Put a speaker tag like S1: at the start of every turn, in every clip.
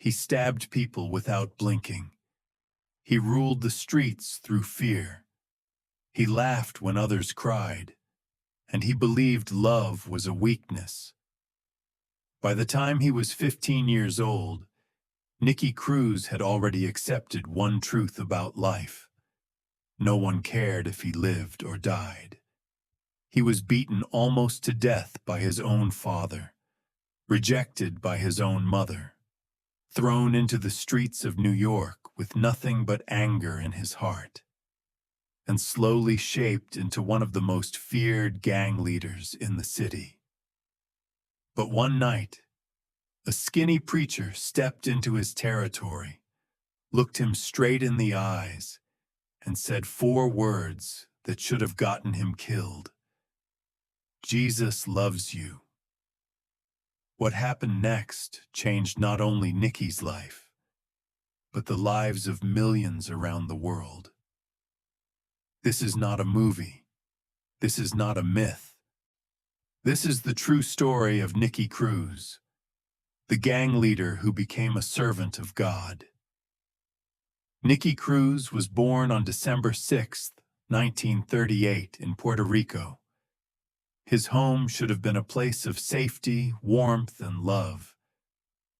S1: He stabbed people without blinking. He ruled the streets through fear. He laughed when others cried, and he believed love was a weakness. By the time he was 15 years old, Nicky Cruz had already accepted one truth about life. No one cared if he lived or died. He was beaten almost to death by his own father, rejected by his own mother, thrown into the streets of New York with nothing but anger in his heart, and slowly shaped into one of the most feared gang leaders in the city. But one night, a skinny preacher stepped into his territory, looked him straight in the eyes, and said 4 words that should have gotten him killed. Jesus loves you. What happened next changed not only Nicky's life, but the lives of millions around the world. This is not a movie. This is not a myth. This is the true story of Nicky Cruz, the gang leader who became a servant of God. Nicky Cruz was born on December 6, 1938, in Puerto Rico. His home should have been a place of safety, warmth, and love,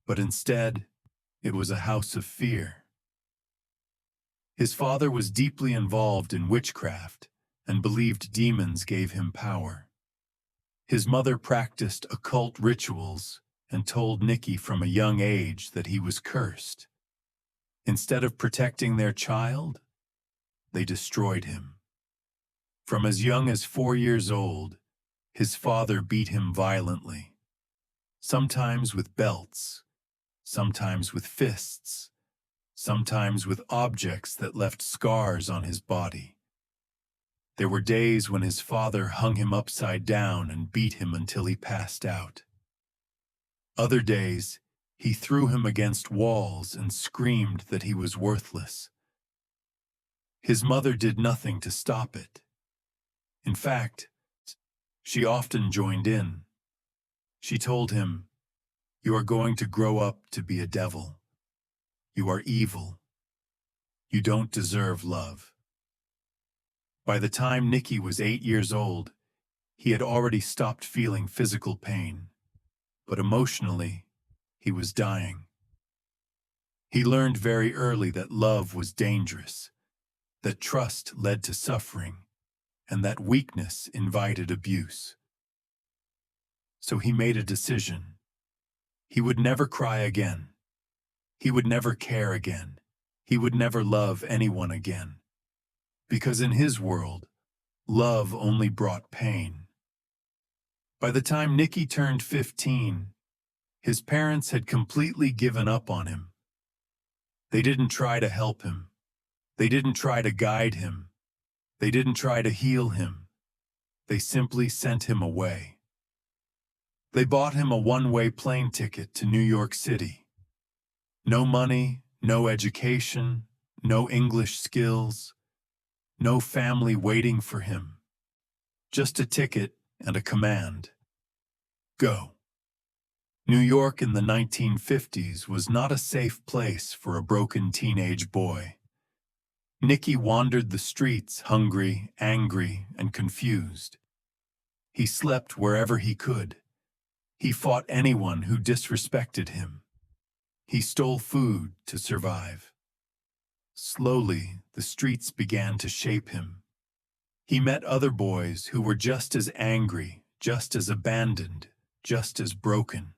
S1: but instead, it was a house of fear. His father was deeply involved in witchcraft and believed demons gave him power. His mother practiced occult rituals and told Nicky from a young age that he was cursed. Instead of protecting their child, they destroyed him. From as young as 4 years old, his father beat him violently, sometimes with belts, sometimes with fists, sometimes with objects that left scars on his body. There were days when his father hung him upside down and beat him until he passed out. Other days, he threw him against walls and screamed that he was worthless. His mother did nothing to stop it. In fact, she often joined in. She told him, "You are going to grow up to be a devil. You are evil. You don't deserve love." By the time Nicky was 8 years old, he had already stopped feeling physical pain, but emotionally, he was dying. He learned very early that love was dangerous, that trust led to suffering, and that weakness invited abuse. So he made a decision. He would never cry again. He would never care again. He would never love anyone again. Because in his world, love only brought pain. By the time Nicky turned 15, his parents had completely given up on him. They didn't try to help him. They didn't try to guide him. They didn't try to heal him. They simply sent him away. They bought him a one-way plane ticket to New York City. No money, no education, no English skills, no family waiting for him. Just a ticket and a command. Go. New York in the 1950s was not a safe place for a broken teenage boy. Nicky wandered the streets hungry, angry, and confused. He slept wherever he could. He fought anyone who disrespected him. He stole food to survive. Slowly, the streets began to shape him. He met other boys who were just as angry, just as abandoned, just as broken.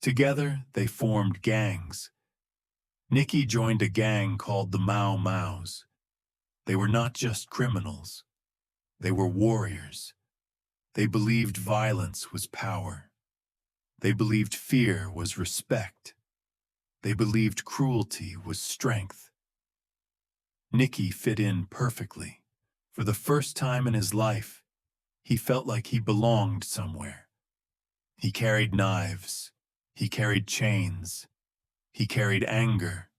S1: Together, they formed gangs. Nicky joined a gang called the Mau Maus. They were not just criminals. They were warriors. They believed violence was power. They believed fear was respect. They believed cruelty was strength. Nicky fit in perfectly. For the first time in his life, he felt like he belonged somewhere. He carried knives. He carried chains. He carried anger.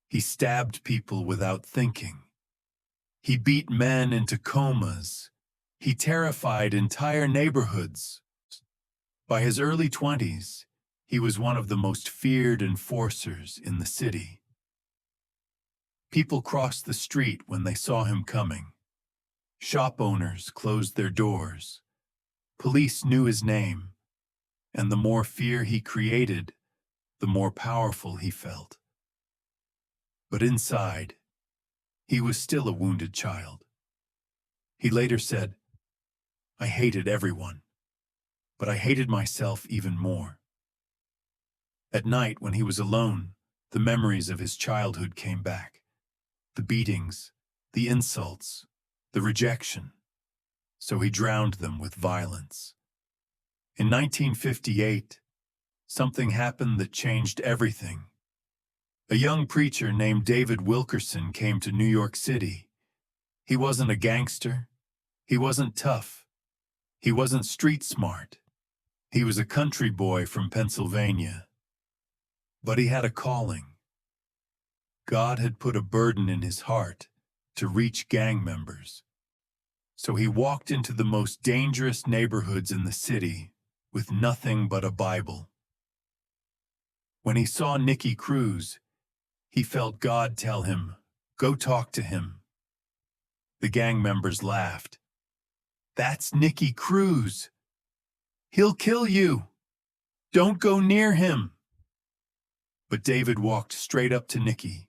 S1: He stabbed people without thinking. He beat men into comas. He terrified entire neighborhoods. By his early 20s, He was one of the most feared enforcers in the city. People crossed the street when they saw him coming. Shop owners closed their doors. Police knew his name, and the more fear he created, the more powerful he felt. But inside, he was still a wounded child. He later said, "I hated everyone, but I hated myself even more." At night, when he was alone, the memories of his childhood came back. The beatings, the insults, the rejection. So he drowned them with violence. In 1958, something happened that changed everything. A young preacher named David Wilkerson came to New York City. He wasn't a gangster. He wasn't tough. He wasn't street smart. He was a country boy from Pennsylvania. But he had a calling. God had put a burden in his heart to reach gang members. So he walked into the most dangerous neighborhoods in the city with nothing but a Bible. When he saw Nicky Cruz, he felt God tell him, "Go talk to him." The gang members laughed. "That's Nicky Cruz. He'll kill you. Don't go near him." But David walked straight up to Nicky,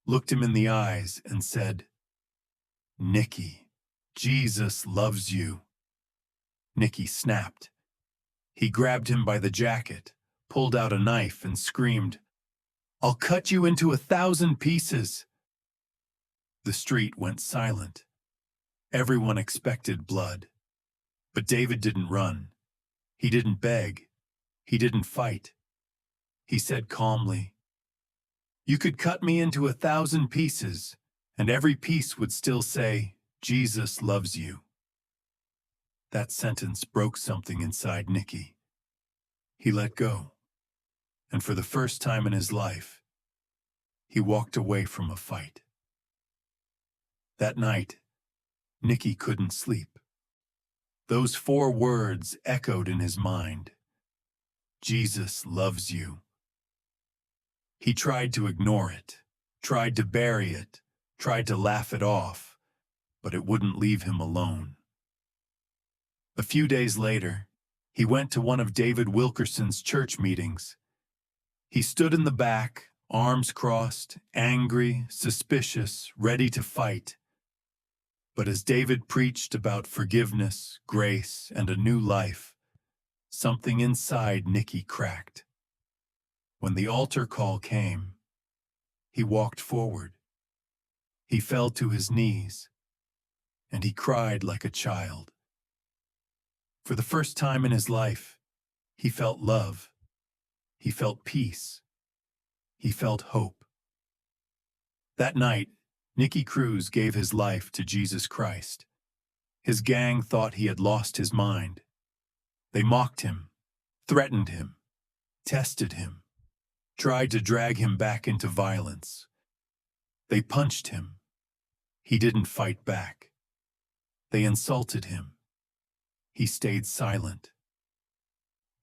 S1: looked him in the eyes, and said, "Nicky, Jesus loves you." Nicky snapped. He grabbed him by the jacket, pulled out a knife, and screamed, "I'll cut you into 1,000 pieces." The street went silent. Everyone expected blood. But David didn't run. He didn't beg. He didn't fight. He said calmly, "You could cut me into 1,000 pieces, and every piece would still say, 'Jesus loves you.'" That sentence broke something inside Nicky. He let go, and for the first time in his life, he walked away from a fight. That night, Nicky couldn't sleep. Those 4 words echoed in his mind. Jesus loves you. He tried to ignore it, tried to bury it, tried to laugh it off, but it wouldn't leave him alone. A few days later, he went to one of David Wilkerson's church meetings. He stood in the back, arms crossed, angry, suspicious, ready to fight. But as David preached about forgiveness, grace, and a new life, something inside Nicky cracked. When the altar call came, he walked forward. He fell to his knees, and he cried like a child. For the first time in his life, he felt love. He felt peace. He felt hope. That night, Nicky Cruz gave his life to Jesus Christ. His gang thought he had lost his mind. They mocked him, threatened him, tested him, tried to drag him back into violence. They punched him. He didn't fight back. They insulted him. He stayed silent.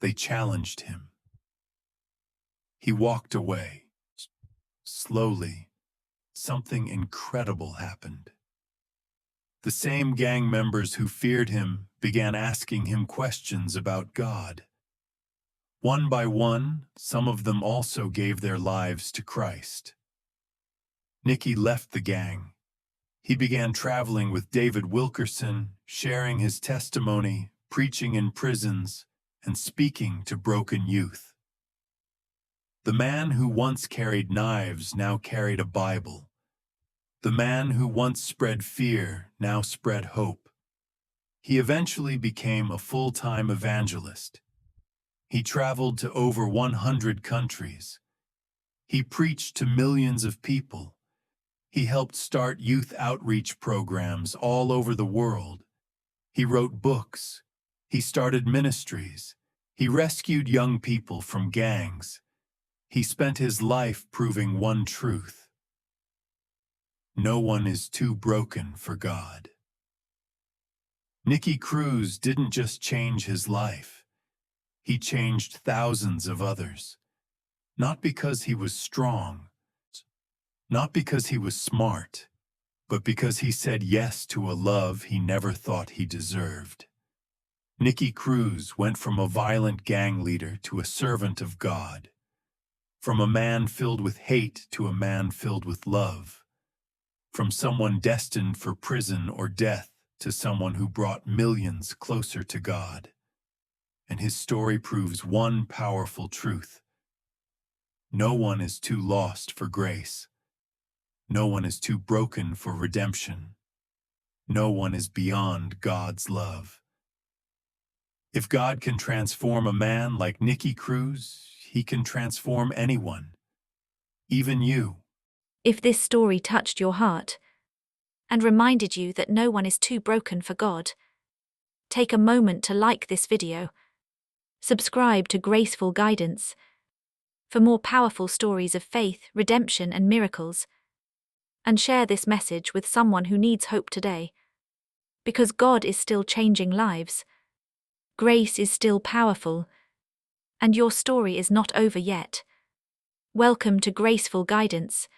S1: They challenged him. He walked away. Slowly, something incredible happened. The same gang members who feared him began asking him questions about God. One by one, some of them also gave their lives to Christ. Nicky left the gang. He began traveling with David Wilkerson, sharing his testimony, preaching in prisons, and speaking to broken youth. The man who once carried knives now carried a Bible. The man who once spread fear now spread hope. He eventually became a full-time evangelist. He traveled to over 100 countries. He preached to millions of people. He helped start youth outreach programs all over the world. He wrote books. He started ministries. He rescued young people from gangs. He spent his life proving one truth: no one is too broken for God. Nicky Cruz didn't just change his life. He changed thousands of others, not because he was strong, not because he was smart, but because he said yes to a love he never thought he deserved. Nicky Cruz went from a violent gang leader to a servant of God, from a man filled with hate to a man filled with love, from someone destined for prison or death to someone who brought millions closer to God. And his story proves one powerful truth: no one is too lost for grace. No one is too broken for redemption. No one is beyond God's love. If God can transform a man like Nicky Cruz, he can transform anyone, even you.
S2: If this story touched your heart and reminded you that no one is too broken for God, take a moment to like this video, subscribe to Graceful Guidance for more powerful stories of faith, redemption, and miracles, and share this message with someone who needs hope today. Because God is still changing lives, grace is still powerful, and your story is not over yet. Welcome to Graceful Guidance.